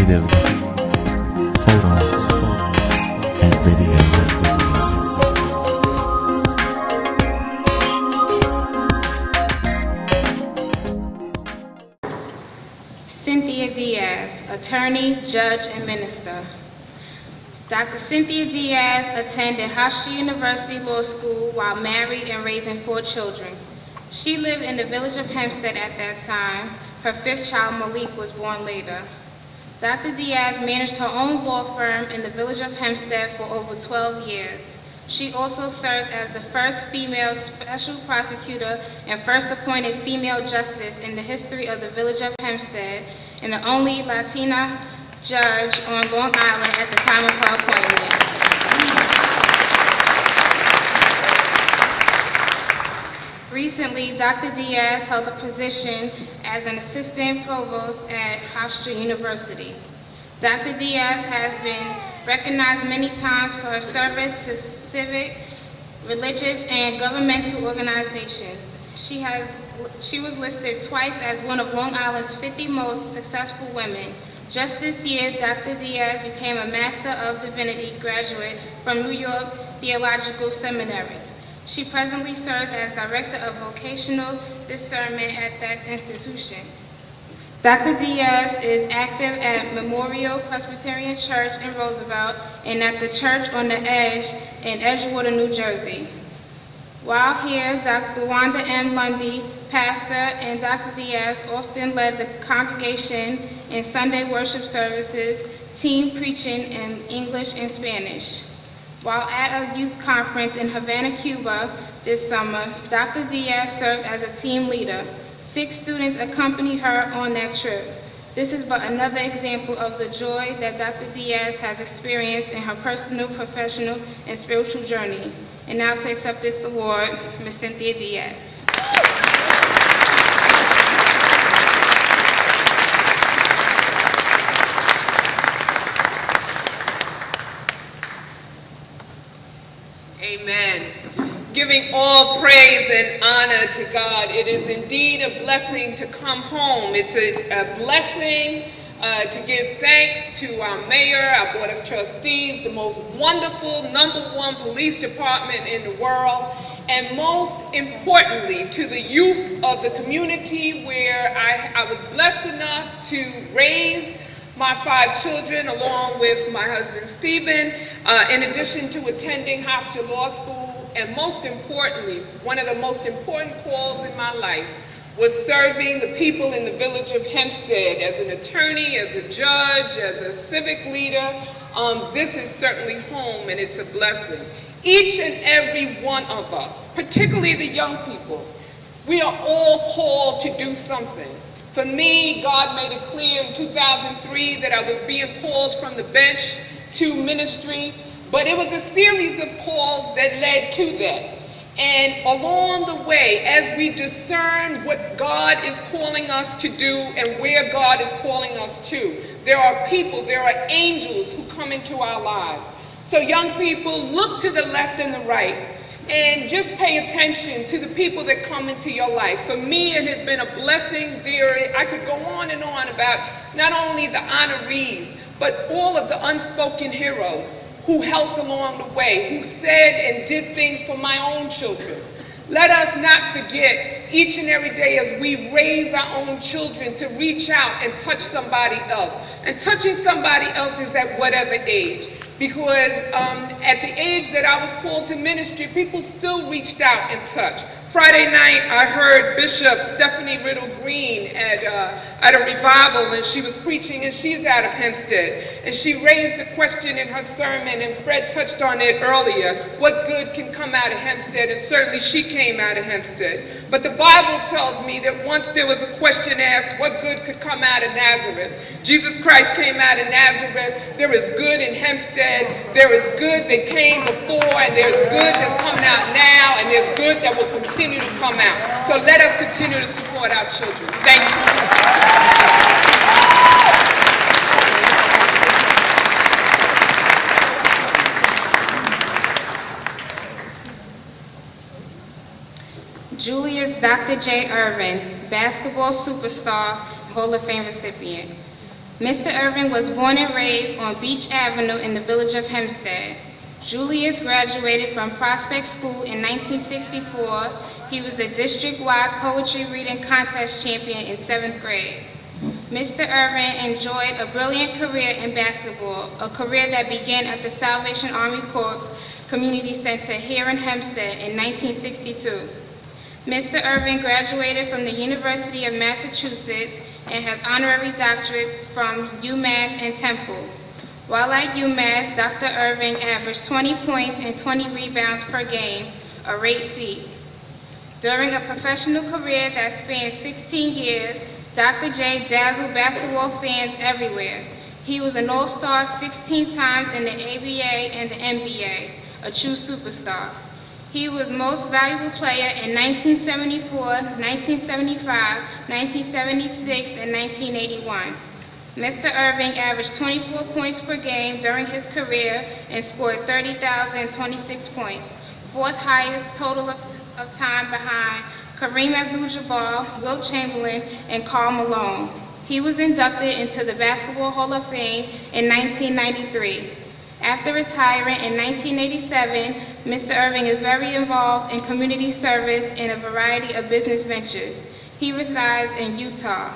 creative photo and video. Cynthia Diaz, attorney, judge, and minister. Dr. Cynthia Diaz attended Hofstra University Law School while married and raising 4 children. She lived in the village of Hempstead at that time. Her 5th child, Malik, was born later. Dr. Diaz managed her own law firm in the village of Hempstead for over 12 years. She also served as the first female special prosecutor and first appointed female justice in the history of the village of Hempstead, and the only Latina judge on Long Island at the time of her appointment. Recently, Dr. Diaz held a position as an assistant provost at Hofstra University. Dr. Diaz has been recognized many times for her service to civic, religious, and governmental organizations. She was listed twice as one of Long Island's 50 most successful women. Just this year, Dr. Diaz became a Master of Divinity graduate from New York Theological Seminary. She presently serves as Director of Vocational Discernment at that institution. Dr. Diaz is active at Memorial Presbyterian Church in Roosevelt and at the Church on the Edge in Edgewater, New Jersey. While here, Dr. Wanda M. Lundy, pastor, and Dr. Diaz often led the congregation in Sunday worship services, team preaching in English and Spanish. While at a youth conference in Havana, Cuba this summer, Dr. Diaz served as a team leader. 6 students accompanied her on that trip. This is but another example of the joy that Dr. Diaz has experienced in her personal, professional, and spiritual journey. And now to accept this award, Ms. Cynthia Diaz. Amen. Giving all praise and honor to God. It is indeed a blessing to come home. It's a blessing to give thanks to our mayor, our board of trustees, the most wonderful #1 police department in the world, and most importantly to the youth of the community where I was blessed enough to raise my 5 children along with my husband Stephen, in addition to attending Hofstra Law School. And most importantly, one of the most important calls in my life was serving the people in the village of Hempstead as an attorney, as a judge, as a civic leader. This is certainly home, and it's a blessing. Each and every one of us, particularly the young people, we are all called to do something. For me, God made it clear in 2003 that I was being called from the bench to ministry, but it was a series of calls that led to that. And along the way, as we discern what God is calling us to do and where God is calling us to, there are people, there are angels who come into our lives. So young people, look to the left and the right and just pay attention to the people that come into your life. For me, it has been a blessing. I could go on and on about not only the honorees, but all of the unspoken heroes who helped along the way, who said and did things for my own children. Let us not forget each and every day as we raise our own children to reach out and touch somebody else. And touching somebody else is at whatever age. Because at the age that I was called to ministry, people still reached out and touched. Friday night, I heard Bishop Stephanie Riddle Green at a revival, and she was preaching, and she's out of Hempstead. And she raised the question in her sermon, and Fred touched on it earlier, what good can come out of Hempstead? And certainly she came out of Hempstead. But the Bible tells me that once there was a question asked, what good could come out of Nazareth? Jesus Christ came out of Nazareth. There is good in Hempstead. There is good that came before, and there's good that's coming out now, and there's good that will continue to come out. So let us continue to support our children. Thank you. Julius Dr. J. Irvin, basketball superstar, Hall of Fame recipient. Mr. Irving was born and raised on Beach Avenue in the village of Hempstead. Julius graduated from Prospect School in 1964. He was the district-wide poetry reading contest champion in 7th grade. Mr. Irving enjoyed a brilliant career in basketball, a career that began at the Salvation Army Corps Community Center here in Hempstead in 1962. Mr. Irving graduated from the University of Massachusetts and has honorary doctorates from UMass and Temple. While at UMass, Dr. Irving averaged 20 points and 20 rebounds per game, a rare feat. During a professional career that spanned 16 years, Dr. J dazzled basketball fans everywhere. He was an all-star 16 times in the ABA and the NBA, a true superstar. He was most valuable player in 1974, 1975, 1976, and 1981. Mr. Irving averaged 24 points per game during his career and scored 30,026 points, fourth highest total of time behind Kareem Abdul-Jabbar, Wilt Chamberlain, and Karl Malone. He was inducted into the Basketball Hall of Fame in 1993. After retiring in 1987, Mr. Irving is very involved in community service and a variety of business ventures. He resides in Utah.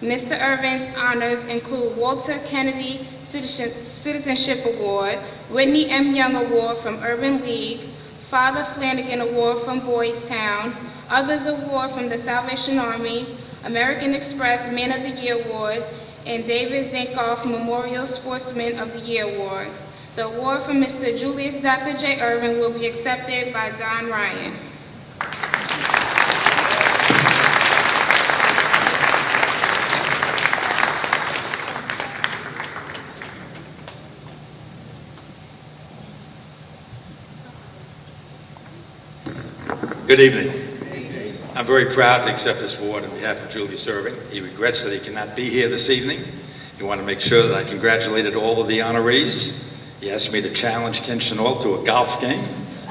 Mr. Irving's honors include Walter Kennedy Citizenship Award, Whitney M. Young Award from Urban League, Father Flanagan Award from Boys Town, Others Award from the Salvation Army, American Express Man of the Year Award, and David Zinkoff Memorial Sportsman of the Year Award. The award from Mr. Julius Dr. J. Irving will be accepted by Don Ryan. Good evening. I'm very proud to accept this award on behalf of Julius Irving. He regrets that he cannot be here this evening. He wanted to make sure that I congratulated all of the honorees. He asked me to challenge Ken Chenault to a golf game,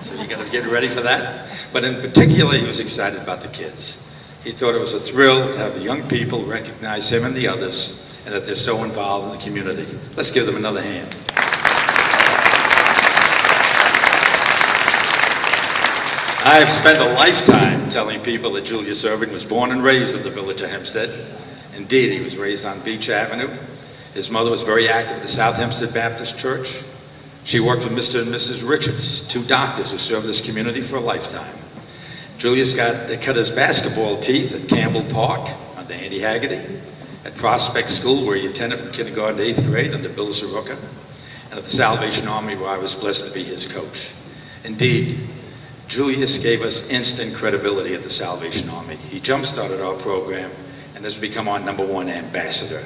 so you got to get ready for that. But in particular, he was excited about the kids. He thought it was a thrill to have the young people recognize him and the others, and that they're so involved in the community. Let's give them another hand. I've spent a lifetime telling people that Julius Irving was born and raised in the village of Hempstead. Indeed, he was raised on Beach Avenue. His mother was very active at the South Hempstead Baptist Church. She worked for Mr. and Mrs. Richards, two doctors who served this community for a lifetime. Julius cut his basketball teeth at Campbell Park under Andy Haggerty, at Prospect School, where he attended from kindergarten to 8th grade under Bill Zaruka, and at the Salvation Army, where I was blessed to be his coach. Indeed, Julius gave us instant credibility at the Salvation Army. He jump-started our program and has become our #1 ambassador.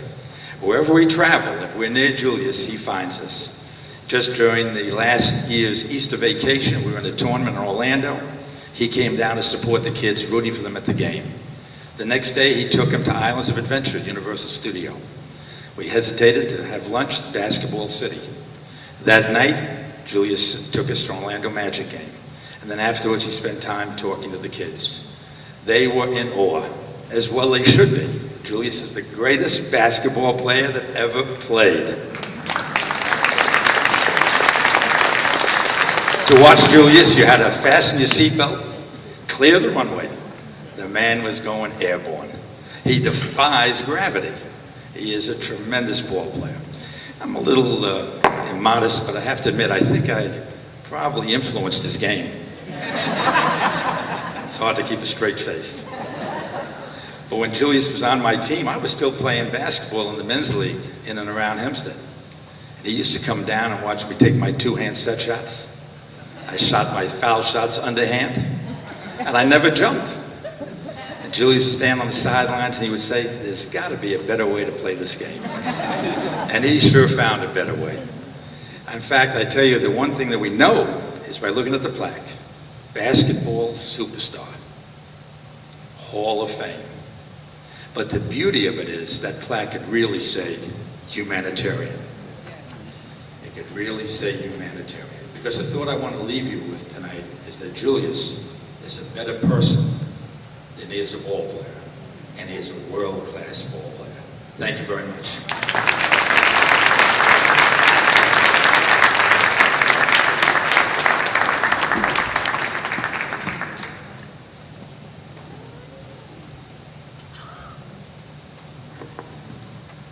Wherever we travel, if we're near Julius, he finds us. Just during the last year's Easter vacation, we were in a tournament in Orlando. He came down to support the kids, rooting for them at the game. The next day, he took them to Islands of Adventure at Universal Studio. We hesitated to have lunch at Basketball City. That night, Julius took us to an Orlando Magic game. And then afterwards, he spent time talking to the kids. They were in awe, as well they should be. Julius is the greatest basketball player that ever played. To watch Julius, you had to fasten your seatbelt, clear the runway. The man was going airborne. He defies gravity. He is a tremendous ball player. I'm a little immodest, but I have to admit, I think I probably influenced his game. It's hard to keep a straight face. But when Julius was on my team, I was still playing basketball in the men's league in and around Hempstead. And he used to come down and watch me take my two-hand set shots. I shot my foul shots underhand, and I never jumped. And Julius would stand on the sidelines and he would say, "There's got to be a better way to play this game." And he sure found a better way. In fact, I tell you, the one thing that we know is by looking at the plaque. Basketball superstar, Hall of Fame. But the beauty of it is that plaque could really say humanitarian. It could really say humanitarian. Because the thought I want to leave you with tonight is that Julius is a better person than he is a ball player. And he is a world-class ball player. Thank you very much.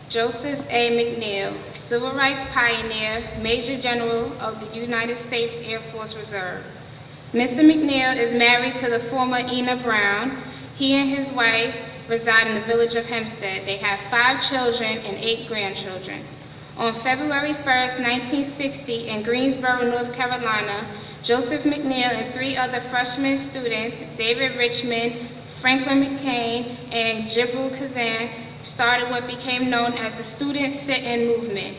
Joseph A. McNeil, Civil Rights Pioneer, Major General of the United States Air Force Reserve. Mr. McNeil is married to the former Ena Brown. He and his wife reside in the village of Hempstead. They have 5 children and 8 grandchildren. On February 1st, 1960, in Greensboro, North Carolina, Joseph McNeil and 3 other freshman students, David Richmond, Franklin McCain, and Jibril Kazan, started what became known as the Student Sit-In Movement.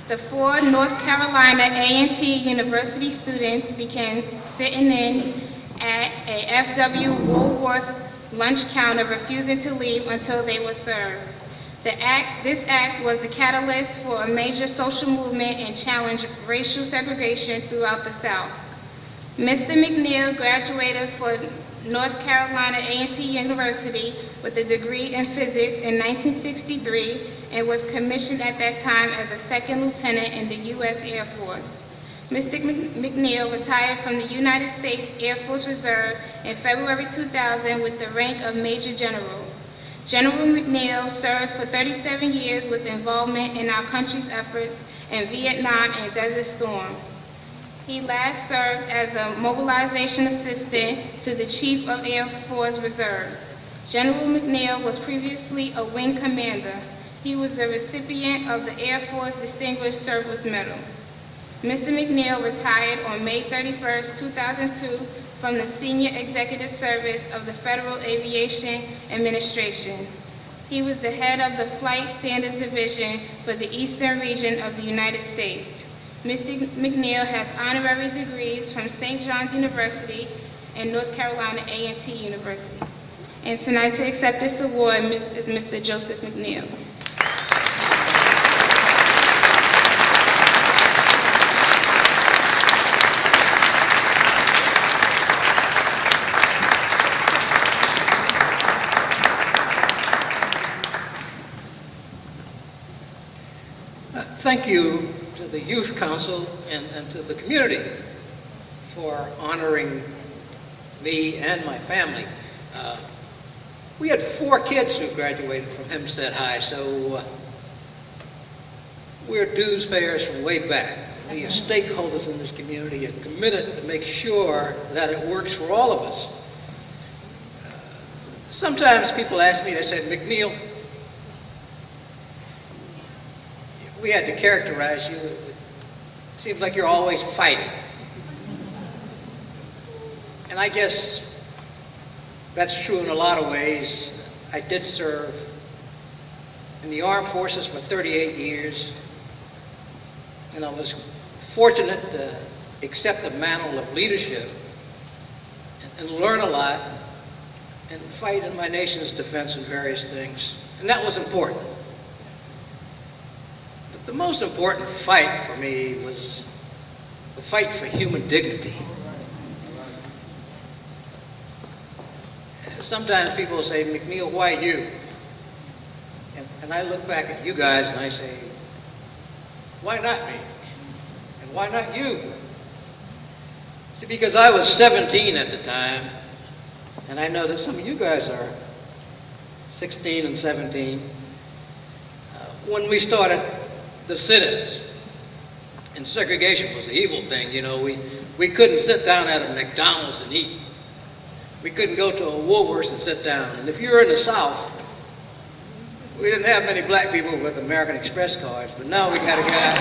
The 4 North Carolina A&T University students began sitting in at a F.W. Woolworth lunch counter, refusing to leave until they were served. This act was the catalyst for a major social movement and challenged racial segregation throughout the South. Mr. McNeil graduated from North Carolina A&T University with a degree in physics in 1963 and was commissioned at that time as a second lieutenant in the U.S. Air Force. Mr. McNeil retired from the United States Air Force Reserve in February 2000 with the rank of Major General. General McNeil served for 37 years with involvement in our country's efforts in Vietnam and Desert Storm. He last served as a mobilization assistant to the Chief of Air Force Reserves. General McNeil was previously a wing commander. He was the recipient of the Air Force Distinguished Service Medal. Mr. McNeil retired on May 31st, 2002 from the Senior Executive Service of the Federal Aviation Administration. He was the head of the Flight Standards Division for the Eastern region of the United States. Mr. McNeil has honorary degrees from St. John's University and North Carolina A&T University. And tonight to accept this award is Mr. Joseph McNeil. Thank you to the Youth Council and to the community for honoring me and my family. We had 4 kids who graduated from Hempstead High, so we're dues payers from way back. We are stakeholders in this community and committed to make sure that it works for all of us. Sometimes people ask me, they say, McNeil, if we had to characterize you, it seems like you're always fighting. And I guess that's true in a lot of ways. I did serve in the armed forces for 38 years, and I was fortunate to accept the mantle of leadership and learn a lot and fight in my nation's defense in various things, and that was important. But the most important fight for me was the fight for human dignity. Sometimes people say, McNeil, why you? And I look back at you guys and I say, why not me? And why not you? See, because I was 17 at the time, and I know that some of you guys are 16 and 17. When we started the sit-ins, and segregation was the evil thing, you know, we couldn't sit down at a McDonald's and eat. We couldn't go to a Woolworths and sit down. And if you were in the South, we didn't have many black people with American Express cards, but now we got a guy.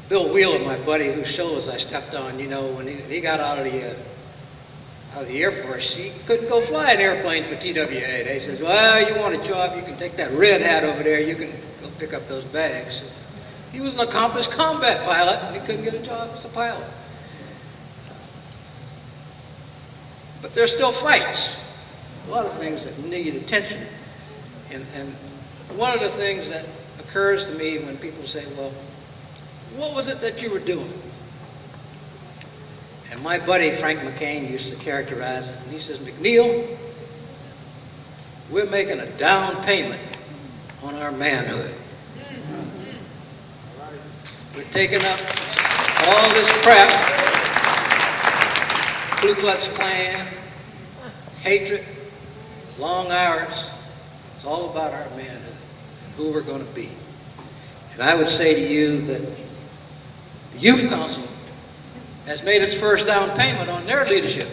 Bill Wheeler, my buddy, whose shoulders I stepped on, you know, when he got out of the Air Force, he couldn't go fly an airplane for TWA. They said, well, you want a job, you can take that red hat over there, you can go pick up those bags. He was an accomplished combat pilot, and he couldn't get a job as a pilot. But there's still fights, a lot of things that need attention. And one of the things that occurred occurs to me when people say, well, what was it that you were doing? And my buddy Frank McCain used to characterize it, and he says, McNeil, we're making a down payment on our manhood. We're taking up all this crap, Ku Klux Klan, hatred, long hours. It's all about our manhood and who we're going to be. And I would say to you that the Youth Council has made its first down payment on their leadership.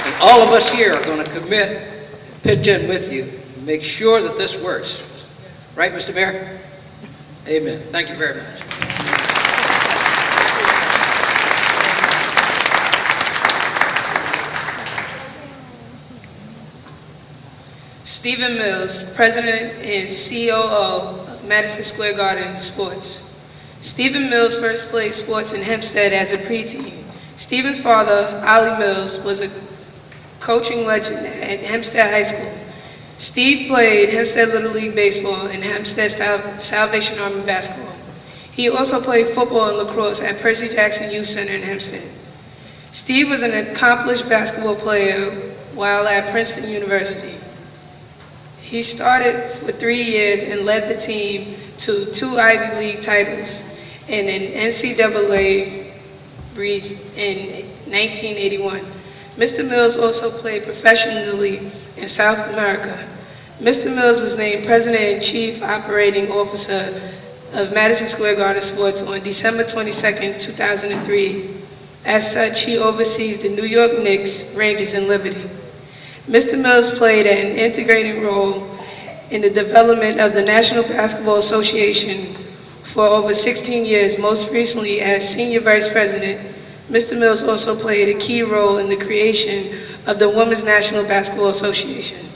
And all of us here are going to commit and pitch in with you and make sure that this works. Right, Mr. Mayor? Amen. Thank you very much. Stephen Mills, President and COO of Madison Square Garden Sports. Stephen Mills first played sports in Hempstead as a preteen. Stephen's father, Ollie Mills, was a coaching legend at Hempstead High School. Steve played Hempstead Little League Baseball and Hempstead Salvation Army Basketball. He also played football and lacrosse at Percy Jackson Youth Center in Hempstead. Steve was an accomplished basketball player while at Princeton University. He started for 3 years and led the team to 2 Ivy League titles and an NCAA in 1981. Mr. Mills also played professionally in South America. Mr. Mills was named President and Chief Operating Officer of Madison Square Garden Sports on December 22, 2003. As such, he oversees the New York Knicks, Rangers, and Liberty. Mr. Mills played an integrating role in the development of the National Basketball Association for over 16 years, most recently as Senior Vice President. Mr. Mills also played a key role in the creation of the Women's National Basketball Association.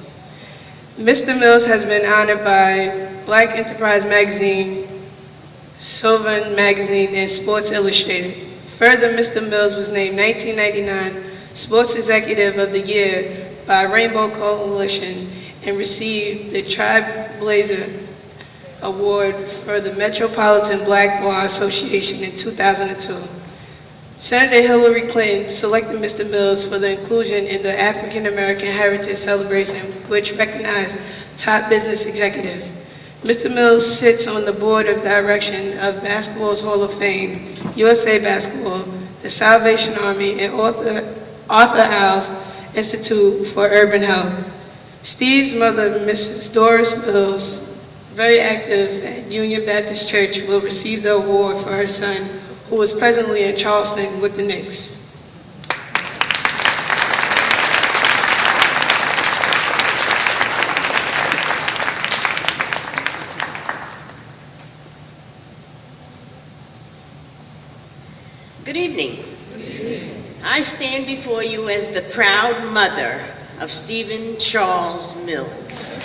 Mr. Mills has been honored by Black Enterprise Magazine, Sylvan Magazine, and Sports Illustrated. Further, Mr. Mills was named 1999 Sports Executive of the Year by Rainbow Coalition and received the Trailblazer Award for the Metropolitan Black Bar Association in 2002. Senator Hillary Clinton selected Mr. Mills for the inclusion in the African American Heritage Celebration, which recognized top business executives. Mr. Mills sits on the board of direction of Basketball's Hall of Fame, USA Basketball, the Salvation Army, and Arthur Al's Institute for Urban Health. Steve's mother, Mrs. Doris Mills, very active at Union Baptist Church, will receive the award for her son, who is presently in Charleston with the Knicks. Good evening. I stand before you as the proud mother of Stephen Charles Mills.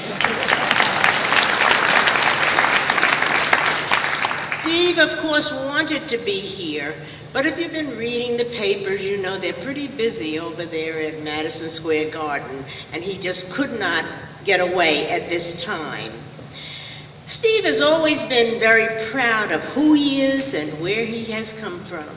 Steve, of course, wanted to be here, but if you've been reading the papers, you know they're pretty busy over there at Madison Square Garden, and he just could not get away at this time. Steve has always been very proud of who he is and where he has come from.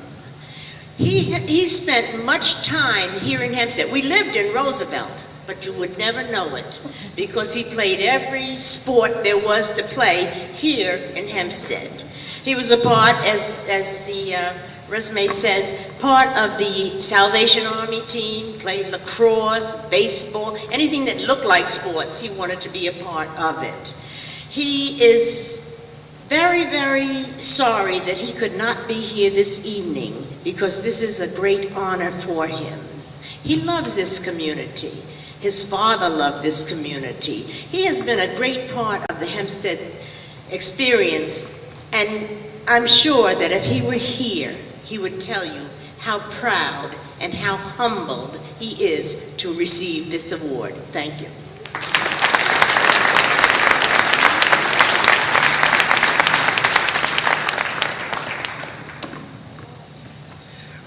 He spent much time here in Hempstead. We lived in Roosevelt, but you would never know it because he played every sport there was to play here in Hempstead. He was a part, as the resume says, part of the Salvation Army team, played lacrosse, baseball, anything that looked like sports, he wanted to be a part of it. He is very, very sorry that he could not be here this evening because this is a great honor for him. He loves this community. His father loved this community. He has been a great part of the Hempstead experience, and I'm sure that if he were here, he would tell you how proud and how humbled he is to receive this award. Thank you.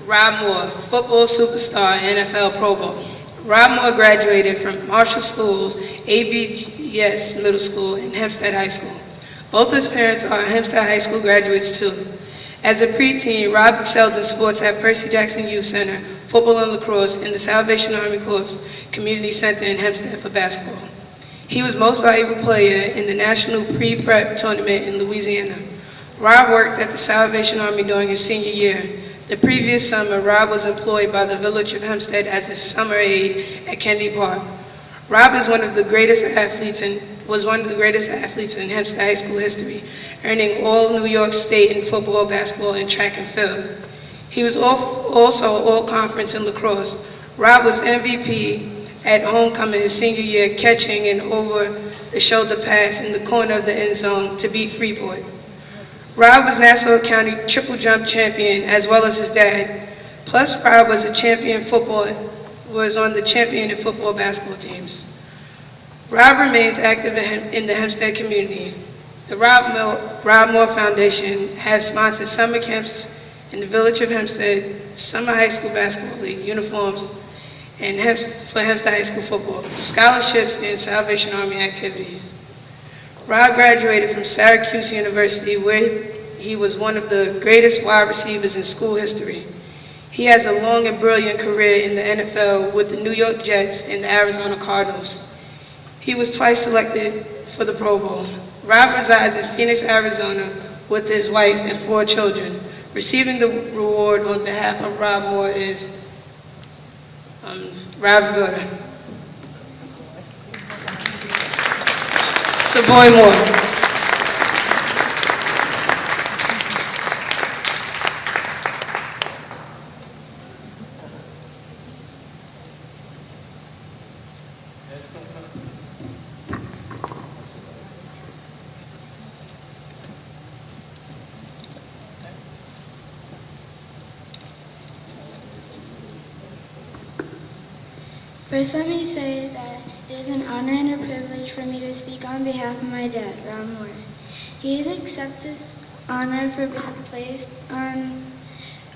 Rob Moore, football superstar, NFL Pro Bowl. Rob Moore graduated from Marshall School's ABGS Middle School and Hempstead High School. Both his parents are Hempstead High School graduates too. As a preteen, Rob excelled in sports at Percy Jackson Youth Center, football and lacrosse, and the Salvation Army Corps Community Center in Hempstead for basketball. He was most valuable player in the National Pre-Prep Tournament in Louisiana. Rob worked at the Salvation Army during his senior year. The previous summer, Rob was employed by the Village of Hempstead as a summer aide at Kennedy Park. Rob is one of the greatest athletes in Hempstead High School history, earning all New York State in football, basketball, and track and field. He was also all-conference in lacrosse. Rob was MVP at homecoming his senior year, catching an over-the-shoulder pass in the corner of the end zone to beat Freeport. Rob was Nassau County triple jump champion as well as his dad. Plus, Rob was on the champion and football basketball teams. Rob remains active in the Hempstead community. The Rob Moore Foundation has sponsored summer camps in the Village of Hempstead, Summer High School Basketball League, uniforms, and for Hempstead High School football, scholarships, and Salvation Army activities. Rob graduated from Syracuse University, where he was one of the greatest wide receivers in school history. He has a long and brilliant career in the NFL with the New York Jets and the Arizona Cardinals. He was twice selected for the Pro Bowl. Rob resides in Phoenix, Arizona with his wife and 4 children. Receiving the reward on behalf of Rob Moore is Rob's daughter, Savoy Moore. First, let me say that it is an honor and a privilege for me to speak on behalf of my dad, Rob Moore. He has accepted this honor for being placed on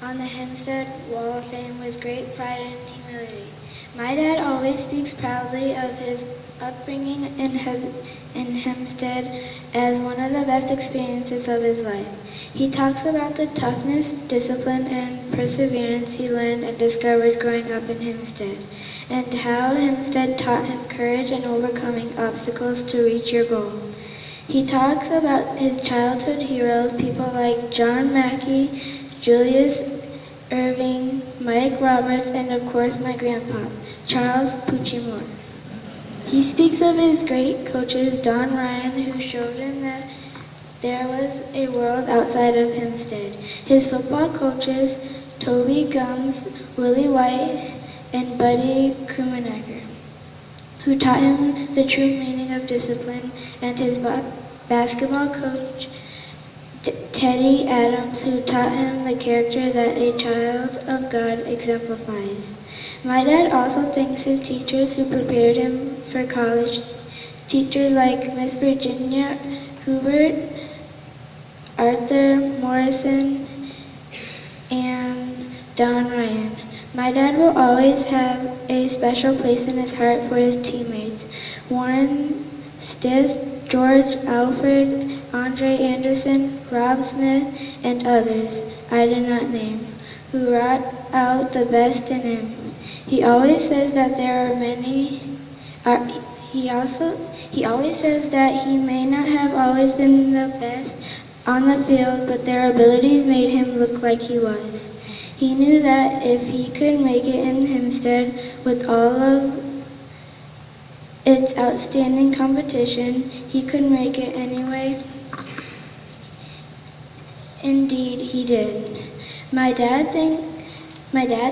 the Hempstead Wall of Fame with great pride and humility. My dad always speaks proudly of his upbringing in Hempstead as one of the best experiences of his life. He talks about the toughness, discipline, and perseverance he learned and discovered growing up in Hempstead, and how Hempstead taught him courage and overcoming obstacles to reach your goal. He talks about his childhood heroes, people like John Mackey, Julius Irving, Mike Roberts, and of course my grandpa, Charles Pucci Moore. He speaks of his great coaches, Don Ryan, who showed him that there was a world outside of Hempstead. His football coaches, Toby Gums, Willie White, and Buddy Krumenacker, who taught him the true meaning of discipline, and his basketball coach, Teddy Adams, who taught him the character that a child of God exemplifies. My dad also thanks his teachers who prepared him for college, teachers like Miss Virginia Hubert, Arthur Morrison, and Don Ryan. My dad will always have a special place in his heart for his teammates, Warren Stiss, George Alfred, Andre Anderson, Rob Smith, and others I did not name, who brought out the best in him. He always says that he always says that he may not have always been the best on the field, but their abilities made him look like he was. He knew that if he could make it in Hempstead with all of its outstanding competition, he could make it anyway. Indeed, he did. My dad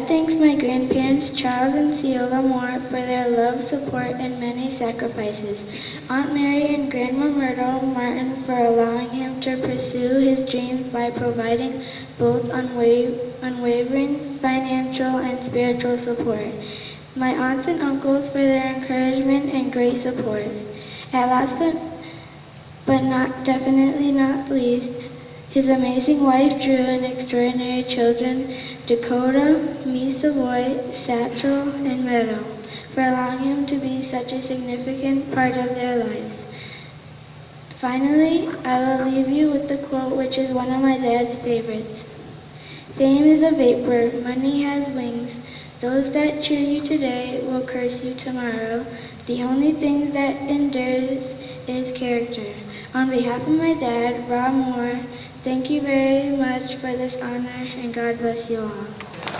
thanks my grandparents, Charles and Ceola Moore, for their love, support, and many sacrifices. Aunt Mary and Grandma Myrtle Martin for allowing him to pursue his dreams by providing both unwavering financial and spiritual support. My aunts and uncles for their encouragement and great support. At last but definitely not least, his amazing wife Drew and extraordinary children, Dakota, Me Savoy, Satchel, and Meadow. for allowing him to be such a significant part of their lives. Finally, I will leave you with the quote which is one of my dad's favorites. Fame is a vapor, money has wings. Those that cheer you today will curse you tomorrow. The only thing that endures is character. On behalf of my dad, Rob Moore, thank you very much for this honor, and God bless you all.